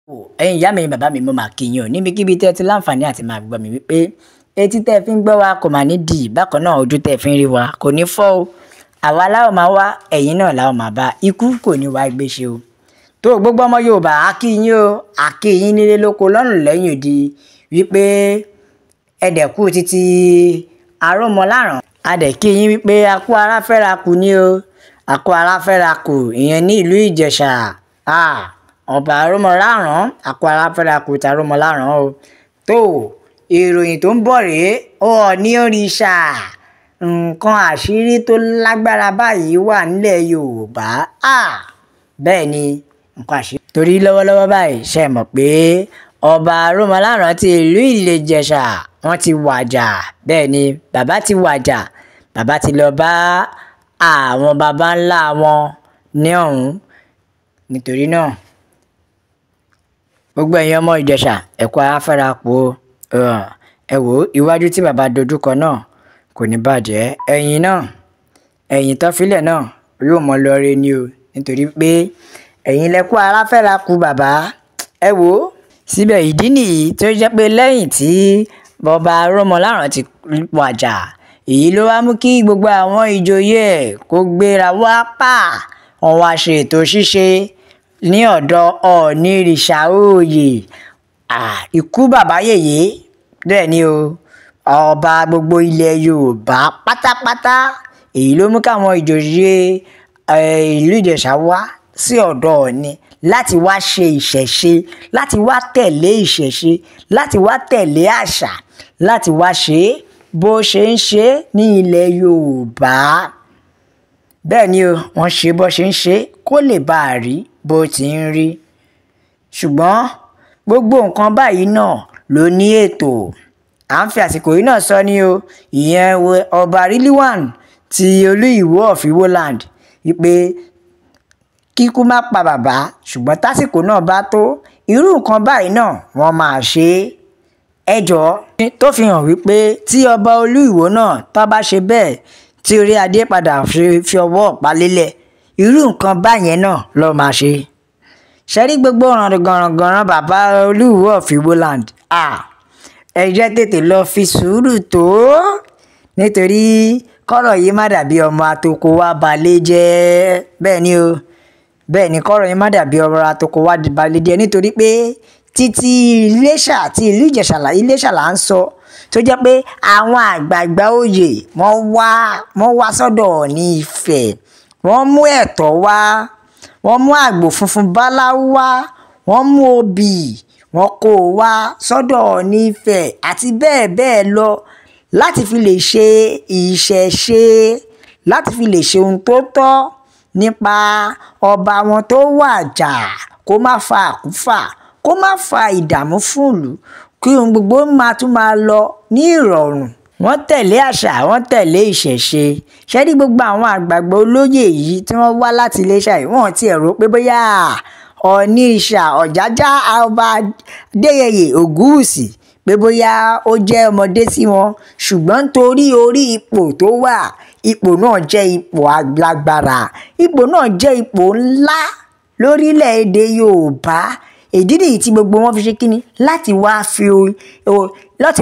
ẹ̀yin ìyá mi ẹ̀yin bàbá mi mo máa kí yín o níbikíbi tẹ́ ti láǹfààní àti máa gbọ́ mi wípé etí tẹ́ fi ń gbọ́ wa kò máa ní dì bákan náà ojú tẹ́ fi ń rí wa kò ní fọ́ o àwa láwọn máa wá ẹ̀yin náà láwọn máa bá ikú kò ní wá gbé ṣe o tó gbogbo ọmọ Yorùbá á kí yín o á kí yín nílé lóko lọ́rùn lẹ́yìn òdì wípé ẹ̀dẹ̀kú títí arúmọláràn a dẹ̀ kí yín wípé akú ara fẹ́ra kù ní o akú ara fẹ́ra kù ìyẹn ní ìlú Ìjẹ̀ṣà ọba arúmọláràn akú ara fẹ́ra kù tí arúmọláràn o tó ìròyìn tó ń bọ̀ rèé Ọọ̀ni òrìṣà nǹkan àṣírí tó lágbára báyìí wà nílẹ̀ Yorùbá bẹ́ẹ̀ ni nǹkan àṣírí torí lọ́wọ́lọ́wọ́ báyìí ṣe mọ̀ pé ọba arúmọláràn ti ìlú Ìjẹ̀ṣà wọ́n ti wàjà bẹ́ẹ̀ ni bàbá ti wàjà bàbá ti lọ bá àwọn baba ńlá wọn ní ọ̀hún nítorí náà gbogbo ẹ̀yin ọmọ Ìjẹ̀ṣà ẹ̀kọ́ afẹ́ra po ẹ wò iwájú tí bàbá dojúkọ náà kò ní bàjẹ́ ẹ̀yìn náà ẹ̀yìn tó filẹ̀ náà yóò mọ lọ́ọ́rẹ́ ni o nítorí pé ẹ̀yin lẹ́kọ́ aráfẹ́ra ku bàbá ẹ wò síbẹ̀ ìdí nìyí tó jẹ́ pé lẹ́yìn tí bọba arúmọláràn ti wàjà èyí ló wá mú kí gbogbo àwọn ìjòyè kó gbéra wá wọn wá ṣe ètò ṣíṣe ní ọ̀dọ̀ Ọọ̀ni òrìṣà òòyè ikú bàbá yèyé bẹ́ẹ̀ ni o ọba gbogbo ilẹ̀ Yorùbá pátápátá èyí ló mú káwọn ìjòyè ìlú Ìjẹ̀ṣà wá sí ọ̀dọ̀ Ọọ̀ni láti wá ṣe ìṣẹ̀ṣe láti wá tẹ̀lé ìṣẹ̀ṣe láti wá tẹ̀lé àṣà láti wá ṣe bó ṣe ń ṣe ní ilẹ̀ Yorùbá bẹ́ẹ̀ ni o wọ́n ṣe bó ṣe ń ṣe kó lè bá a rí bó ti ń rí ṣùgbọ́n gbogbo nǹkan báyìí náà ló ní ètò à ń fi àsìkò yìí náà sọ ní o ìyẹn ọba Rilwan ti Olú Ìwó of Ìwó land wípé kíkú má pa bàbá ṣùgbọ́n tásìkò náà bá tó irú nǹkan báyìí náà wọ́n máa ṣe ẹjọ́ tó fi hàn wípé tí ọba Olú Ìwó náà tó bá ṣe bẹ́ẹ̀ tí orí adé padà fi ọwọ́ ọ̀pá lélẹ̀ irú nǹkan báyẹn náà ló máa ṣe ṣẹ́rí gbogbo gànràngànràn bàbá Olú Ìwó of Ìwó land ẹ jẹ́ tètè lọ fi sùúrù tó nítorí kọ́rọ̀ yìí má dàbí ọmọ àtòkò wa balẹ̀ jẹ́ bẹ́ẹ̀ ni o bẹ́ẹ̀ ni kọ́rọ̀ yìí má dàbí ọmọ àtòkò wa balẹ̀ jẹ́ nítorí pé títí Iléṣà àti ìlú Iléṣà là ń sọ tó jẹ́ pé àwọn àgbààgbà oyè wọ́n wá sọ́dọ̀ Ọọ̀ni Ifẹ̀ wọ́n mú ẹ̀tọ́ wá wọ́n mú àgbò funfun báláú wá wọ́n mú obì wọ́n kó o wá sọ́dọ̀ Ọọ̀ni Ifẹ̀ àti bẹ́ẹ̀ bẹ́ẹ̀ lọ láti fi lè ṣe ìṣẹ̀ṣe láti fi lè ṣe ohun tó tọ́ nípa ọba wọn tó wàjà kó má fa àkúfà kó má fa ìdààmú fún ìlú kí ohun gbogbo tún máa lọ ní ìrọ̀rùn wọ́n tẹ̀lé àṣà wọ́n tẹ̀lé ìṣẹ̀ṣe ṣẹ́rí gbogbo àwọn àgbààgbà olóyè yìí tí wọ́n wá láti Iléṣà yìí wọ́n ti rò pé bóyá Ọọ̀ni òrìṣà Ọ̀jájá ọba Adéyẹyè Ògúnwùsì pé bóyá ó jẹ́ ọmọdé sí wọn ṣùgbọ́n nítorí orí ipò tó wà ipò náà jẹ́ ipò alágbára ipò náà jẹ́ ipò ńlá lórílẹ̀‐èdè Yorùbá èdí nìyí tí gbogbo wọn fi ṣe kíni láti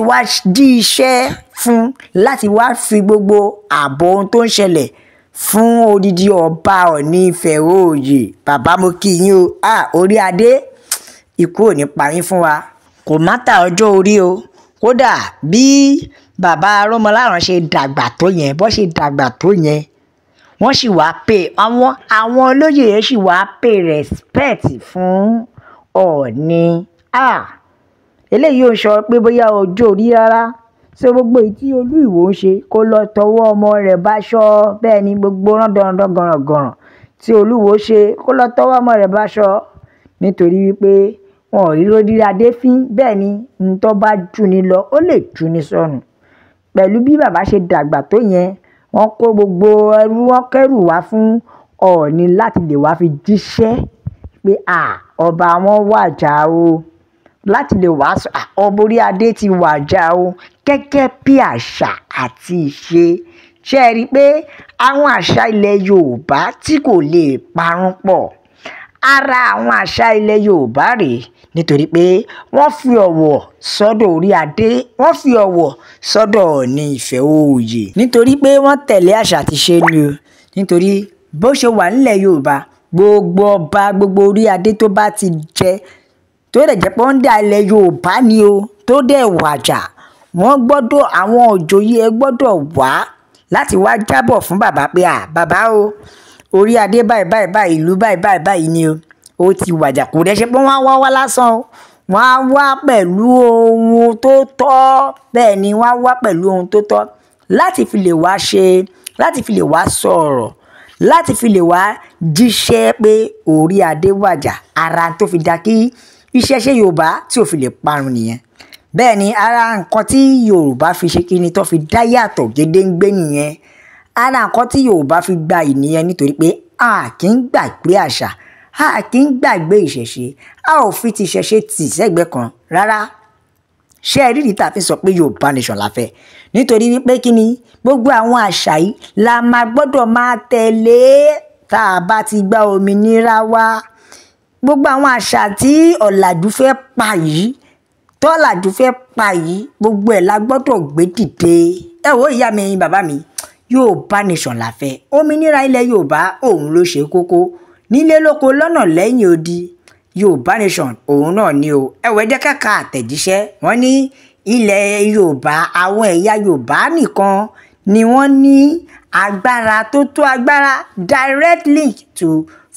wá dí iṣẹ́ fún láti wá fi gbogbo ààbò ohun tó ń ṣẹlẹ̀ fún odidi ọba Ọọ̀ni Ifẹ̀ òòyè bàbá mo kí yín o orí adé ikú ò ní pa yín fún wa kò má ta ọjọ́ orí o kódà bí bàbá arúmọláràn ṣe dàgbà tó yẹn bó ṣe dàgbà tó yẹn wọ́n sì wá pè àwọn olóyè yẹn sì wá pè respect fún Ọọ̀ni eléyìí ò sọ pé bóyá ọjọ́ orí rárá ṣé gbogbo èyí tí Olú Ìwó ń ṣe kó lọ tọwọ́ ọmọ rẹ̀ báṣọ bẹ́ẹ̀ ni gbogbo rándanrandan gànràngànràn tí Olú Ìwó ṣe kó lọ tọwọ́ ọmọ rẹ̀ báṣọ nítorí wípé wọn ò rí lódìrí adé fín bẹ́ẹ̀ ni ntọ́ bá jù ní lọ ó lè jù ní sọnù pẹ̀lú bí bàbá ṣe dàgbà tó yẹn wọ́n kó gbogbo ẹrú wọn kẹ́rù wá fún Ọọ̀ni láti lè wá fi jíṣẹ́ pé ọba wọn wàjà o láti lè wá ọba orí adé ti wàjà o gẹ́gẹ́ bí àṣà àti ìṣe ṣe é rí i pé àwọn àṣà ilẹ̀ Yorùbá tí kò lè parun pọ̀ ara àwọn àṣà ilẹ̀ Yorùbá rèé nítorí pé wọ́n fi ọ̀wọ̀ sọ́dọ̀ orí adé, wọ́n fi ọ̀wọ̀ sọ́dọ̀ Ọọ̀ni Ìfẹ́ Oòyè nítorí pé wọ́n tẹ̀lé àṣà àti ìṣe ni o. Nítorí bó ṣe wà nílẹ̀ Yorùbá, gbogbo ọba gbogbo orí adé tó bá ti jẹ tó dẹ̀ jẹ́ pé wọ́n dá ilẹ̀ Yorùbá ni o tó dẹ̀ wàjà, wọ́n gbọ́dọ̀ àwọn òjòyè ẹ gbọ́dọ̀ wá láti wá jábọ̀ fún bàbá pé bàbá o orí adé báyìí báyìí báyìí ìlú báyìí báyìí báyìí ni o ó ti wàjà. Kò dẹ̀ ṣe pé wọ́n á wá lásán o, wọ́n á wá pẹ̀lú ohun tó tọ́. Bẹ́ẹ̀ ni wọ́n á wá pẹ̀lú ohun tó tọ́ láti fi lè wá ṣe, láti fi lè wá sọ̀rọ̀, láti fi lè wá jíṣẹ́ pé orí adé wàjà. Ara tó fi dá kí ìṣẹ̀ṣe Yorùbá tí ò fi lè parun nìyẹn. Bẹ́ẹ̀ ni ara nǹkan tí Yorùbá fi ṣe kíni tó fi dá yàtọ̀ gédéǹgbé nìyẹn. Ara nǹkan tí Yorùbá fi gba ìnìyẹn nítorí pé a kì í gbàgbé àṣà, a kì í gbàgbé ìṣẹ̀ṣe, a ò fi ti ìṣẹ̀ṣe tì sẹ́gbẹ̀ẹ́ kan rárá. Ṣé ẹ rí ìdí tá a fi sọ pé Yorùbá nation la fẹ́? Nítorí wípé kíni gbogbo àwọn àṣà yìí la máa gbọ́dọ̀ máa tẹ̀lé tá a bá ti gba òmìnira wa. Gbogbo àwọn àṣà tí ọ̀làjú fẹ́ pa yìí, tọ́làjú fẹ́ pa yìí, gbogbo ẹ̀ la gbọ́dọ̀ gbé dìde. Ẹ wo ìyá mi ẹ̀yin bàbá mi, Yorùbá nation la fẹ́. Òmìnira ilẹ̀ Yorùbá òun ló ṣe kókó. Nílé lóko lọ́nà lẹ́yìn odi, Yorùbá nation òun náà ni o. Ẹ wo ẹ jẹ́ ká ka àtẹ̀jíṣẹ́. Wọ́n ní ilẹ̀ Yorùbá, àwọn ẹ̀yà Yorùbá nìkan ni wọ́n ní agbára tó tó agbára, direct link to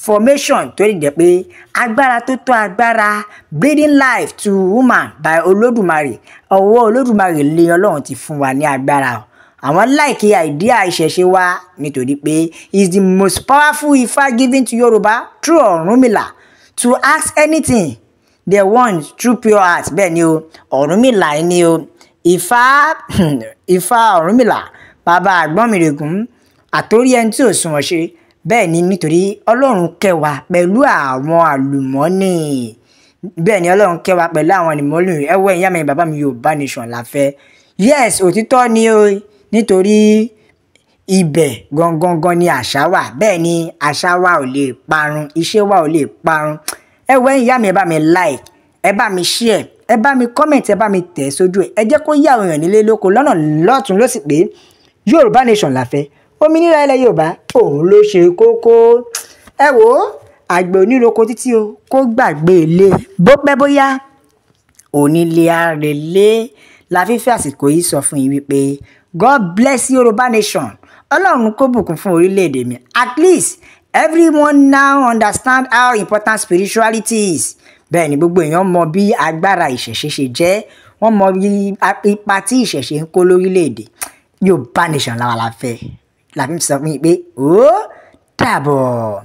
formation tó lè jẹ́ pé agbára tó tó agbára, breathing life to woman by Olódùmarè. Ọwọ́ Olódùmarè lé Ọlọ́run ti fún wa ní agbára o. Àwọn láìkí idea ìṣẹ̀ṣe wa nítorí pé is the most powerful Ifá given to Yorùbá through Ọ̀rúnmìlà to ask anything they want through pure heart. Bẹ́ẹ̀ ni o, Ọ̀rúnmìlà ni o. Ifá Ọ̀rúnmìlà bàbá Àgbọnmìrègún àtórí ẹni tí ò sunwọ̀n ṣe. Bẹ́ẹ̀ ni nítorí Ọlọ́run kẹ́ wa pẹ̀lú àwọn àlùmọ́nì. Bẹ́ẹ̀ ni Ọlọ́run kẹ́ wa pẹ̀lú àwọn àlùmọ́nì. Ẹ wo ìyá mi bàbá mi, Yorùbá nation la fẹ́. Yes, òtítọ́ ni o, nítorí ibẹ̀ gangan ni àṣà wà. Bẹ́ẹ̀ ni àṣà wa ò lè parun, iṣẹ́ wa ò lè parun. Ẹ wo ìyá mi ẹ bá mi like, ẹ bá mi share, ẹ bá mi comment, ẹ bá mi tẹ̀ sójú ẹ jẹ́ kó yà òyàn nílé lóko lọ́nà lọ́tún ló sì pé Yorùbá nation la fẹ́. Òmìnira ilẹ̀ Yorùbá òun ló ṣe kókó. Ẹ wo àgbẹ̀ oníroko títí o kó gbàgbé ilé bó pẹ́ bóyá onílé arèlé. La fífẹ́ àsìkò yìí sọ fún yín wípé God bless Yorùbá nation. Ọlọ́run kó bùkún fún orílẹ̀-èdè mi. At least everyone now understand how important spirituality is. Bẹ́ẹ̀ ni gbogbo èèyàn mọ bí agbára ìṣẹ̀ṣe ṣe jẹ́, wọ́n mọ bí ipa tí ìṣẹ̀ṣe ń kó lórílẹ̀-èdè. Yorùbá nation làwa la fẹ́. La fi sọ fún yín pé ó dàbọ̀.